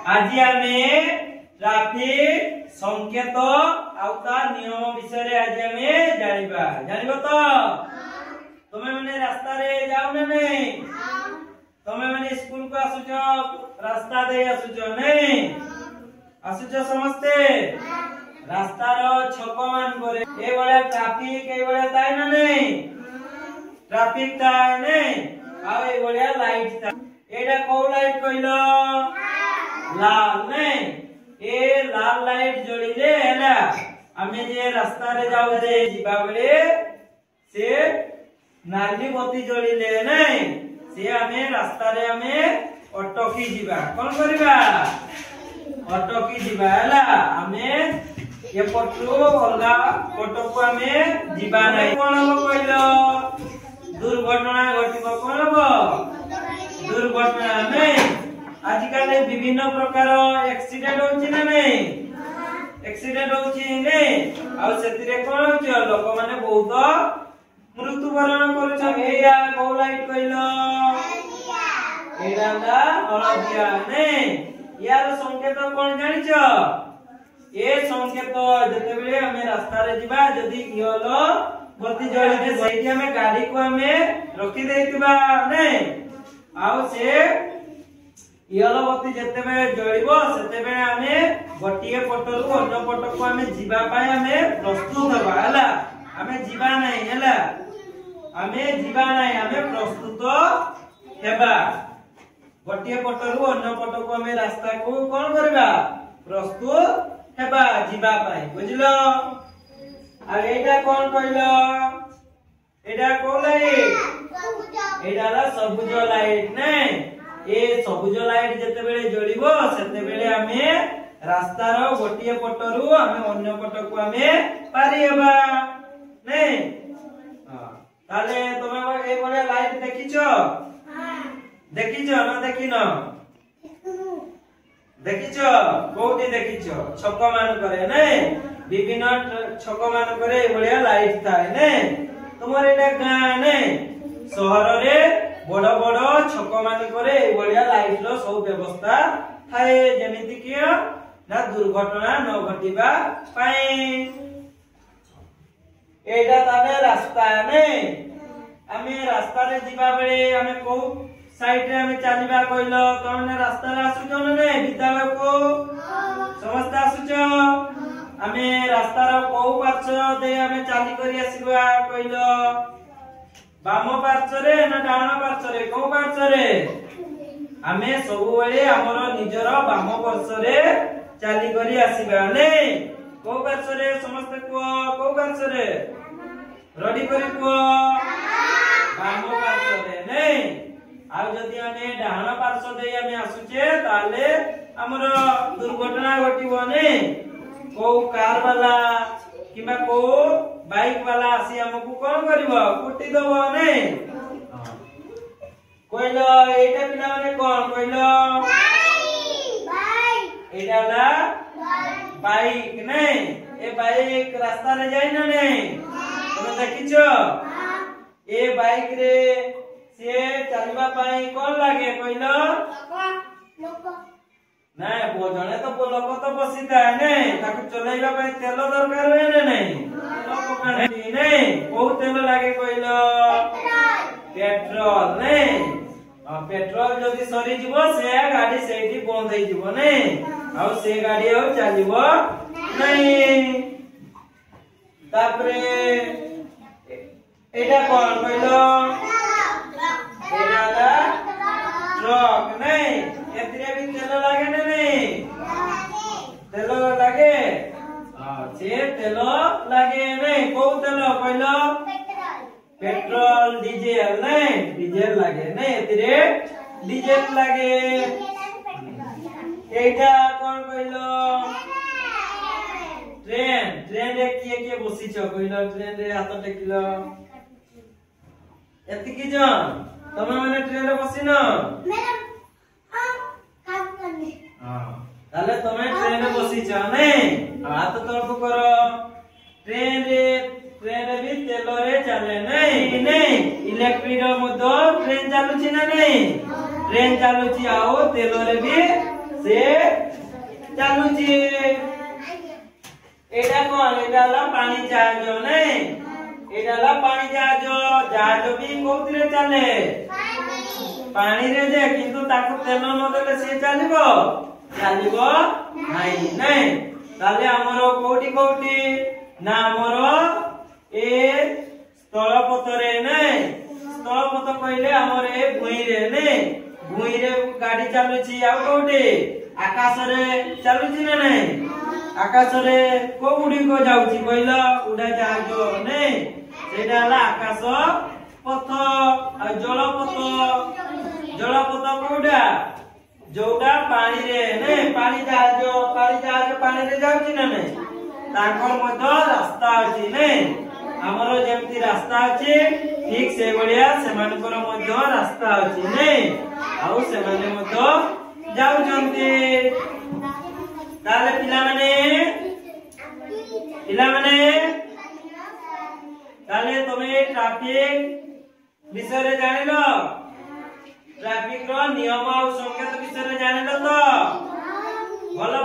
आज आमे ट्रैफिक संकेत आउ ता नियम विषय रे आज आमे जानिबा तो तमे माने रास्ता रे जाउ ना नहीं तमे माने स्कूल को आसुचो रास्ता दे आसुचो नहीं आसुचो समस्ते रास्ता रो छक मान करे ए बडा ट्रैफिक ए बडा ताई ना नहीं ट्रैफिक ताई नहीं आ ए बडा लाइट ता एडा को लाइट कइलो लाल नहीं ए लाल लाइट जोड़िले हैला हमें जे रास्ता रे जाउ रे जीवा बेले से नाली बत्ती जोड़िले नहीं से हमें रास्ता रे हमें अटकी जीवा कोन करबा अटकी जीवा हैला हमें ये पटु अलगा पटो को हमें जीवा नहीं कोन हो कहलो दुर्घटना घटिबो कोन हो दुर्घटना नहीं आजकल विभिन्न प्रकार एक्सीडेंट होची ना नहीं एक्सीडेंट होची नहीं आ सेतिरे कोन होची लोक माने बहुत मृत्युवरण करूछ एया को लाइट कइलो एडाला हळदिया नहीं यार संकेत कोन जानिछ ए संकेत जते बेले हमें रास्ता रे जीवा जदी कियलो बत्ती जळी दे सेठी हमें गाड़ी को हमें रखी देतिबा नहीं आउ से येलो बत्ती जते बेले जळिबो सेते बेले हमें गोटिए पटरु अन्य पटको हमें जीवा पाए हमें प्रस्तुत हबा हला हमें जीवा नहीं हला हमें जीवा नहीं हमें प्रस्तुत हेबा गोटिए पटरु अन्य पटको हमें रास्ता को कोन करबा प्रस्तुत हेबा जीवा पाए बुझलो आ एटा कोन कहलो एटा को लाइट एटा ला सबुज लाइट नहीं ए सबुज लाइट जते बेले जळिबो सेते बेले हमें रास्ता रो गोटिए पटरु हमें अन्य पटको हमें पारी हेबा नहीं ताले तमे ए बडे लाइट देखिछो देखिछो ना देखिनो देखिछो कोठी देखिछो छक मान करे नहीं विभिन्न छक मान करे ए बडे लाइट थाए नहीं तुमर एटा गां नहीं शहर रे बड़ बड़ छक मान करे ए बडे लाइट रो सब व्यवस्था थाए जेमिति कि ना दुर्घटना न घटिबा पाए एटा ताने रास्ता नहीं हमें रास्ता रे जीवा बेले हमें को साइड रे हमें चलीबा कइलो तने रास्ता रे आसुचो ने विद्यालय को समस्त आसुचो हमें रास्ता रो को पार्श्व दे हमें चाली करी आसीबा कइलो बाम पार्श्व रे ना डाण पार्श्व रे को पार्श्व रे हमें सब बेले हमरो निजर बाम पार्श्व रे चाली करी आसीबा ने को पार्श्व रे समस्त को पार्श्व रे रेडी करी को बाम पार्श्व रे नहीं आ जदी हमें डाहण पार्श्व दे हमें आसुचे ताले हमर दुर्घटना घटिबो ने को कार वाला किबा को बाइक वाला आसी हमकु कोन करबो कुटी दबो ने कोइलो एटा पिला माने कोन कोइलो बाइक एटा ला बाइक नहीं ए बाइक रास्ता रे जाय ना नहीं तुम देखिछो ए बाइक रे से चलबा पाई कोन लागे कइलो लोक नहीं बोजणे तो लोक तो बसिता है नहीं ताकू चलाइबा पाई तेल दरकार होय ने नहीं लोक कानी नहीं बहुत तेल लागे कइलो पेट्रोल नहीं पेट्रोल जदी सरी जीवो से गाड़ी सेठी बंद होई जीवो नहीं आ से गाड़ी आ चलीबो नहीं तापरे एटा कोन कइलो एडाला ट्रक नहीं एतरे भी तेल लागे नहीं तेल लागे से तेल लागे नहीं को तेल कहलो पेट्रोल डीजल नहीं डीजल लागे नहीं एतरे डीजल लागे एटा कोन कहलो ट्रेन ट्रेन रे किए बसिछ कहलो ट्रेन रे हाथ टेकिलो एतिकी जन तमे माने ट्रेन रे बसिनो मैडम काम करने ताले तमे ट्रेन रे बसिछ नै हाथ तळको करो ट्रेन रे भी तेल रे चले नै इलेक्ट्रिक रो मधो ट्रेन चालुची ना नै ट्रेन चालुची आओ तेल रे भी से एटा ला पानी जहाज नहीं एटा ला पानी जहाज जहाज भी कोउतिरे चले पानी रे जे किंतु ताको तेल न देले से चलिबो नाही नहीं ताले हमरो कोउटी ना हमरो ए स्थलपथरे नहीं स्थलपथ कहले हमर ए भुई रे नहीं भुई रे गाड़ी चलुची आ कोउटी आकाश रे चलुची ना नहीं आकाश रे कोउडी को जाउची कहला उड़ा जहाज नहीं सेटा ला आकाश पथ आ जलपथ कोउडा जोटा पानी रे नहीं पानी जहाज पानी रे जाउची ना नहीं ताकर मध्य रास्ता अछि नहीं हमरो जेमती रास्ता अछि ठीक से बढिया सेमानकर मध्य रास्ता अछि नहीं आउ सेमाने मध्य जाउ जंती ताले पिला माने ताले तमे ट्रैफिक विषय रे जानिलो ट्रैफिक रो नियम आ संकेत विषय रे जानिलो तो भलो